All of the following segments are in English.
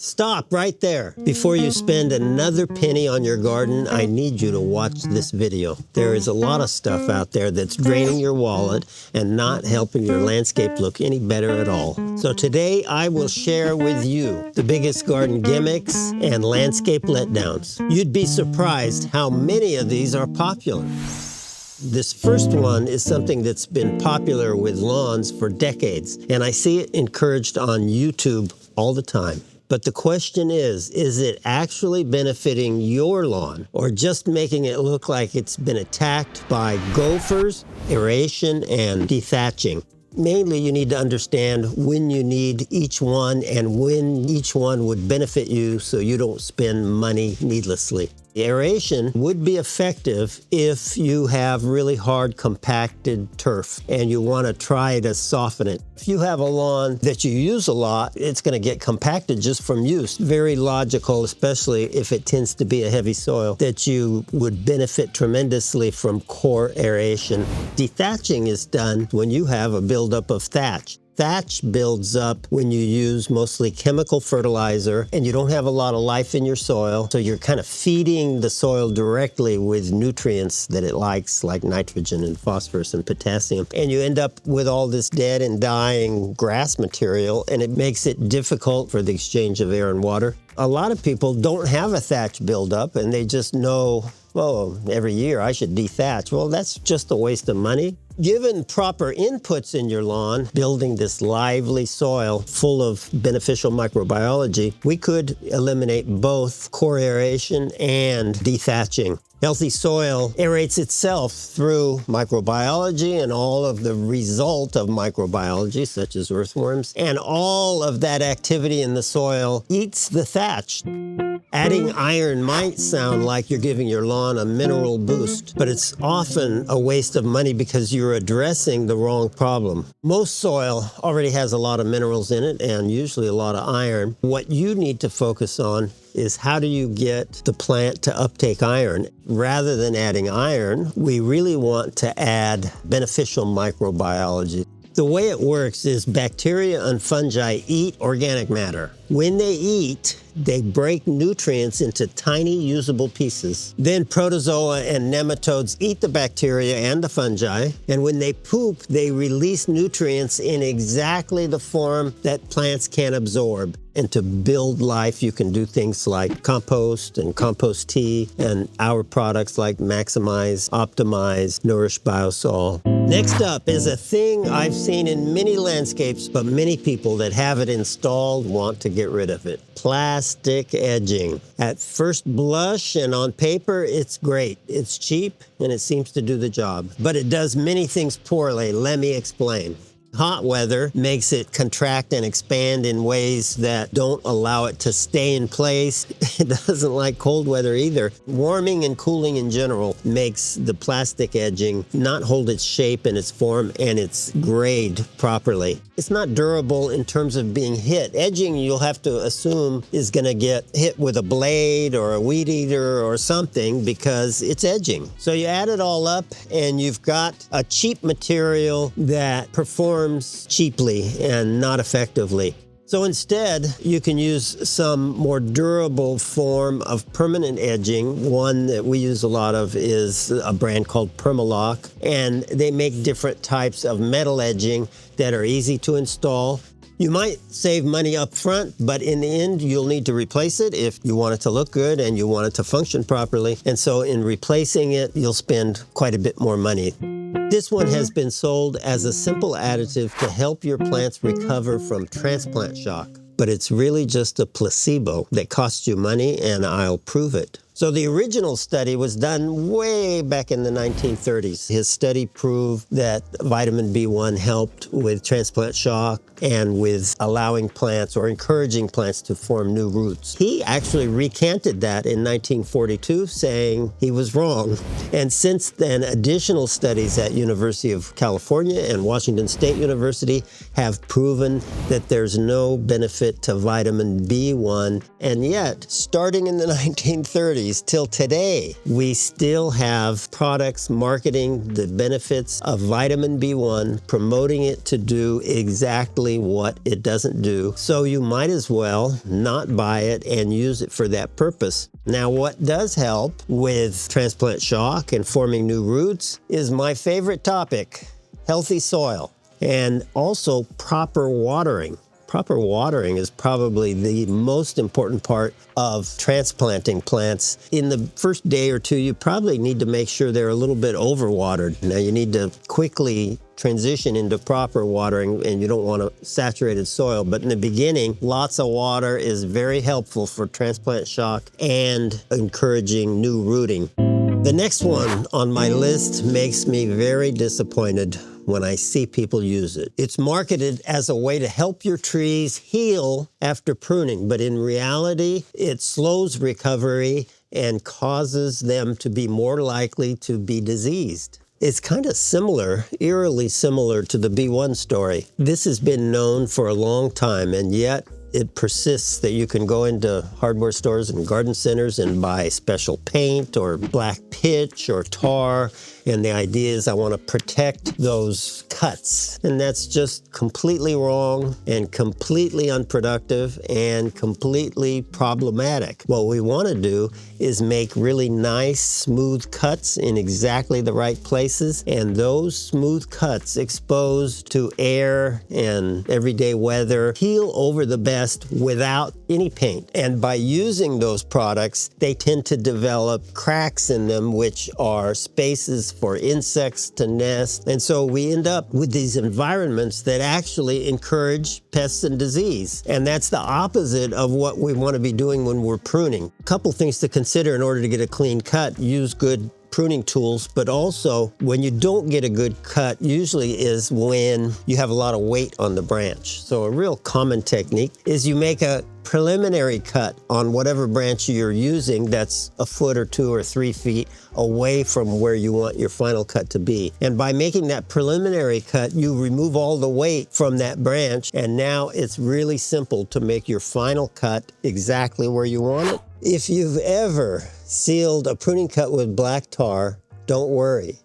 Stop right there. Before you spend another penny on your garden, I need you to watch this video. There is a lot of stuff out there that's draining your wallet and not helping your landscape look any better at all. So today I will share with you the biggest garden gimmicks and landscape letdowns. You'd be surprised how many of these are popular. This first one is something that's been popular with lawns for decades, and I see it encouraged on YouTube all the time. But the question is it actually benefiting your lawn or just making it look like it's been attacked by gophers, aeration, and dethatching? Mainly, you need to understand when you need each one and when each one would benefit you so you don't spend money needlessly. The aeration would be effective if you have really hard compacted turf and you want to try to soften it. If you have a lawn that you use a lot, it's going to get compacted just from use. Very logical, especially if it tends to be a heavy soil, that you would benefit tremendously from core aeration. Dethatching is done when you have a buildup of thatch. Thatch builds up when you use mostly chemical fertilizer and you don't have a lot of life in your soil, so you're kind of feeding the soil directly with nutrients that it likes, like nitrogen and phosphorus and potassium. And you end up with all this dead and dying grass material, and it makes it difficult for the exchange of air and water. A lot of people don't have a thatch buildup and they just know, oh, every year I should dethatch. Well, that's just a waste of money. Given proper inputs in your lawn, building this lively soil full of beneficial microbiology, we could eliminate both core aeration and dethatching. Healthy soil aerates itself through microbiology and all of the result of microbiology, such as earthworms, and all of that activity in the soil eats the thatch. Adding iron might sound like you're giving your lawn a mineral boost, but it's often a waste of money because you're addressing the wrong problem. Most soil already has a lot of minerals in it and usually a lot of iron. What you need to focus on is how do you get the plant to uptake iron? Rather than adding iron, we really want to add beneficial microbiology. The way it works is bacteria and fungi eat organic matter. When they eat, they break nutrients into tiny usable pieces. Then protozoa and nematodes eat the bacteria and the fungi, and when they poop, they release nutrients in exactly the form that plants can absorb. And to build life, you can do things like compost and compost tea and our products like Maximize, Optimize, Nourish Biosol. Next up is a thing I've seen in many landscapes, but many people that have it installed want to get rid of it. Plastic edging. At first blush and on paper, it's great. It's cheap and it seems to do the job, but it does many things poorly. Let me explain. Hot weather makes it contract and expand in ways that don't allow it to stay in place. It doesn't like cold weather either. Warming and cooling in general makes the plastic edging not hold its shape and its form and its grade properly. It's not durable in terms of being hit. Edging, you'll have to assume, is going to get hit with a blade or a weed eater or something because it's edging. So you add it all up and you've got a cheap material that performs cheaply and not effectively. So instead, you can use some more durable form of permanent edging. One that we use a lot of is a brand called Permalock, and they make different types of metal edging that are easy to install. You might save money up front, but in the end, you'll need to replace it if you want it to look good and you want it to function properly. And so in replacing it, you'll spend quite a bit more money. This one has been sold as a simple additive to help your plants recover from transplant shock, but it's really just a placebo that costs you money, and I'll prove it. So the original study was done way back in the 1930s. His study proved that vitamin B1 helped with transplant shock and with allowing plants or encouraging plants to form new roots. He actually recanted that in 1942, saying he was wrong. And since then, additional studies at University of California and Washington State University have proven that there's no benefit to vitamin B1. And yet, starting in the 1930s, 70s till today, we still have products marketing the benefits of vitamin B1, promoting it to do exactly what it doesn't do. So you might as well not buy it and use it for that purpose. Now, what does help with transplant shock and forming new roots is my favorite topic, healthy soil, and also proper watering. Proper watering is probably the most important part of transplanting plants. In the first day or two, you probably need to make sure they're a little bit overwatered. Now, you need to quickly transition into proper watering, and you don't want a saturated soil. But in the beginning, lots of water is very helpful for transplant shock and encouraging new rooting. The next one on my list makes me very disappointed when I see people use it. It's marketed as a way to help your trees heal after pruning, but in reality, it slows recovery and causes them to be more likely to be diseased. It's kind of similar, eerily similar to the B1 story. This has been known for a long time, and yet it persists that you can go into hardware stores and garden centers and buy special paint or black pitch or tar. And the idea is I want to protect those cuts. And that's just completely wrong and completely unproductive and completely problematic. What we want to do is make really nice, smooth cuts in exactly the right places. And those smooth cuts exposed to air and everyday weather heal over the best without any paint. And by using those products, they tend to develop cracks in them, which are spaces for insects to nest. And so we end up with these environments that actually encourage pests and disease. And that's the opposite of what we want to be doing when we're pruning. A couple things to consider in order to get a clean cut: use good pruning tools, but also when you don't get a good cut usually is when you have a lot of weight on the branch. So a real common technique is you make a preliminary cut on whatever branch you're using that's a foot or 2 or 3 feet away from where you want your final cut to be. And by making that preliminary cut, you remove all the weight from that branch, and now it's really simple to make your final cut exactly where you want it. If you've ever sealed a pruning cut with black tar, don't worry.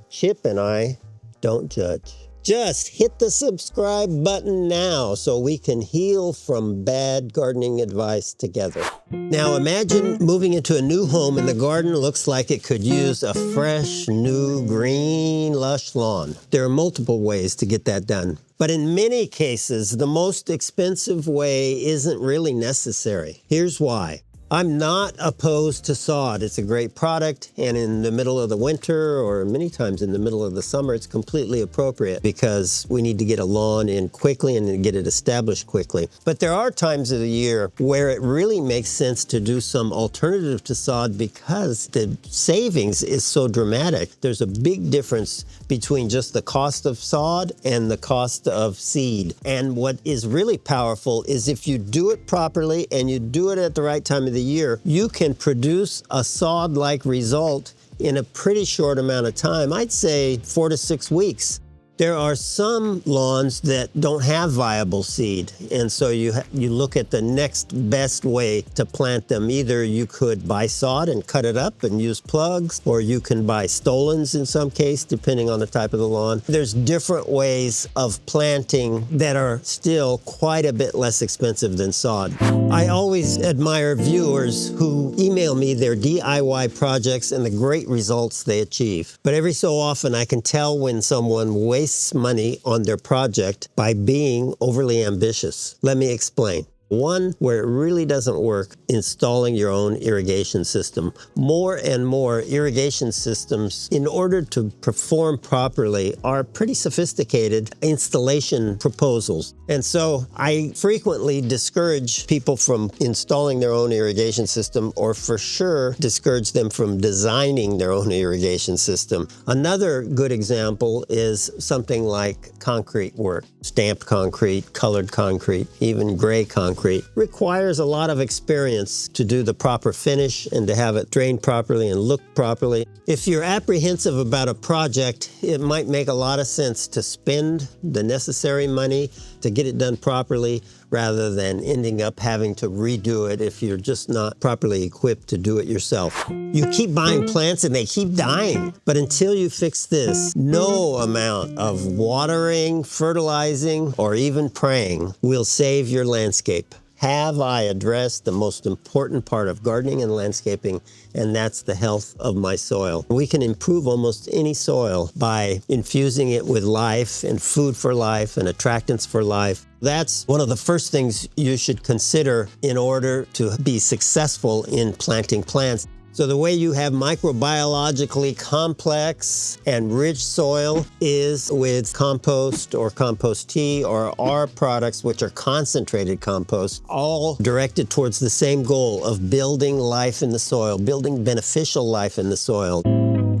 Chip and I don't judge. Just hit the subscribe button now so we can heal from bad gardening advice together. Now imagine moving into a new home and the garden looks like it could use a fresh, new, green, lush lawn. There are multiple ways to get that done. But in many cases, the most expensive way isn't really necessary. Here's why. I'm not opposed to sod. It's a great product, and in the middle of the winter or many times in the middle of the summer, it's completely appropriate because we need to get a lawn in quickly and get it established quickly. But there are times of the year where it really makes sense to do some alternative to sod because the savings is so dramatic. There's a big difference between just the cost of sod and the cost of seed. And what is really powerful is if you do it properly and you do it at the right time of the year, you can produce a sod-like result in a pretty short amount of time. I'd say 4 to 6 weeks. There are some lawns that don't have viable seed, and so you look at the next best way to plant them. Either you could buy sod and cut it up and use plugs, or you can buy stolons in some case, depending on the type of the lawn. There's different ways of planting that are still quite a bit less expensive than sod. I always admire viewers who email me their DIY projects and the great results they achieve. But every so often I can tell when someone wastes money on their project by being overly ambitious. Let me explain. One, where it really doesn't work, installing your own irrigation system. More and more irrigation systems, in order to perform properly, are pretty sophisticated installation proposals. And so I frequently discourage people from installing their own irrigation system, or for sure discourage them from designing their own irrigation system. Another good example is something like concrete work. Stamped concrete, colored concrete, even gray concrete requires a lot of experience to do the proper finish and to have it drained properly and look properly. If you're apprehensive about a project, it might make a lot of sense to spend the necessary money to get it done properly rather than ending up having to redo it if you're just not properly equipped to do it yourself. You keep buying plants and they keep dying. But until you fix this, no amount of watering, fertilizing, or even praying will save your landscape. Have I addressed the most important part of gardening and landscaping, and that's the health of my soil. We can improve almost any soil by infusing it with life and food for life and attractants for life. That's one of the first things you should consider in order to be successful in planting plants. So the way you have microbiologically complex and rich soil is with compost or compost tea or our products, which are concentrated compost, all directed towards the same goal of building life in the soil, building beneficial life in the soil.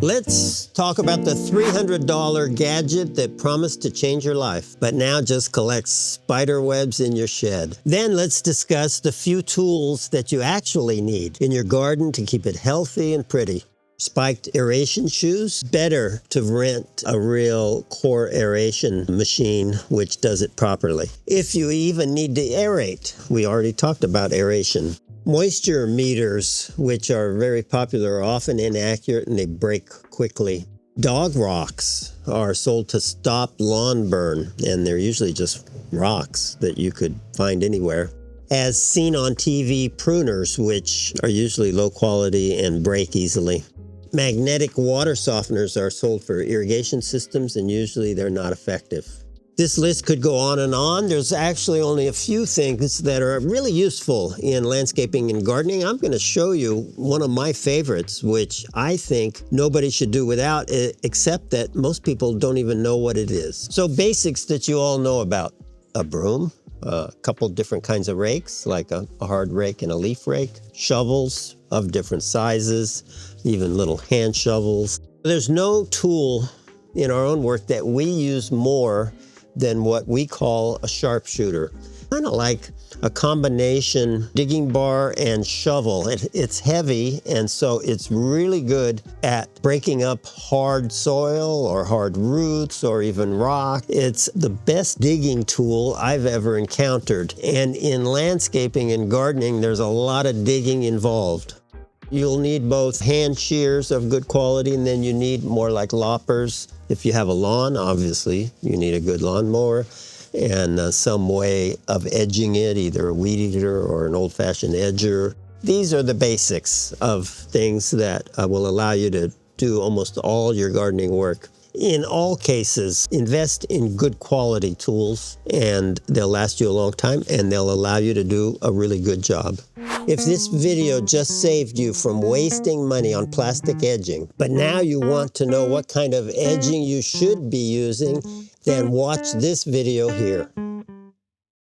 Let's talk about the $300 gadget that promised to change your life, but now just collects spider webs in your shed. Then let's discuss the few tools that you actually need in your garden to keep it healthy and pretty. Spiked aeration shoes, better to rent a real core aeration machine which does it properly. If you even need to aerate, we already talked about aeration. Moisture meters, which are very popular, are often inaccurate and they break quickly. Dog rocks are sold to stop lawn burn, and they're usually just rocks that you could find anywhere. As seen on TV, pruners, which are usually low quality and break easily. Magnetic water softeners are sold for irrigation systems, and usually they're not effective. This list could go on and on. There's actually only a few things that are really useful in landscaping and gardening. I'm going to show you one of my favorites, which I think nobody should do without, except that most people don't even know what it is. So basics that you all know about: a broom, a couple different kinds of rakes, like a hard rake and a leaf rake, shovels of different sizes, even little hand shovels. There's no tool in our own work that we use more than what we call a sharpshooter. Kind of like a combination digging bar and shovel. It's heavy, and so it's really good at breaking up hard soil or hard roots or even rock. It's the best digging tool I've ever encountered. And in landscaping and gardening, there's a lot of digging involved. You'll need both hand shears of good quality, and then you need more like loppers. If you have a lawn, obviously, you need a good lawnmower and some way of edging it, either a weed eater or an old-fashioned edger. These are the basics of things that will allow you to do almost all your gardening work. In all cases, invest in good quality tools, and they'll last you a long time, and they'll allow you to do a really good job. If this video just saved you from wasting money on plastic edging, but now you want to know what kind of edging you should be using, then watch this video here.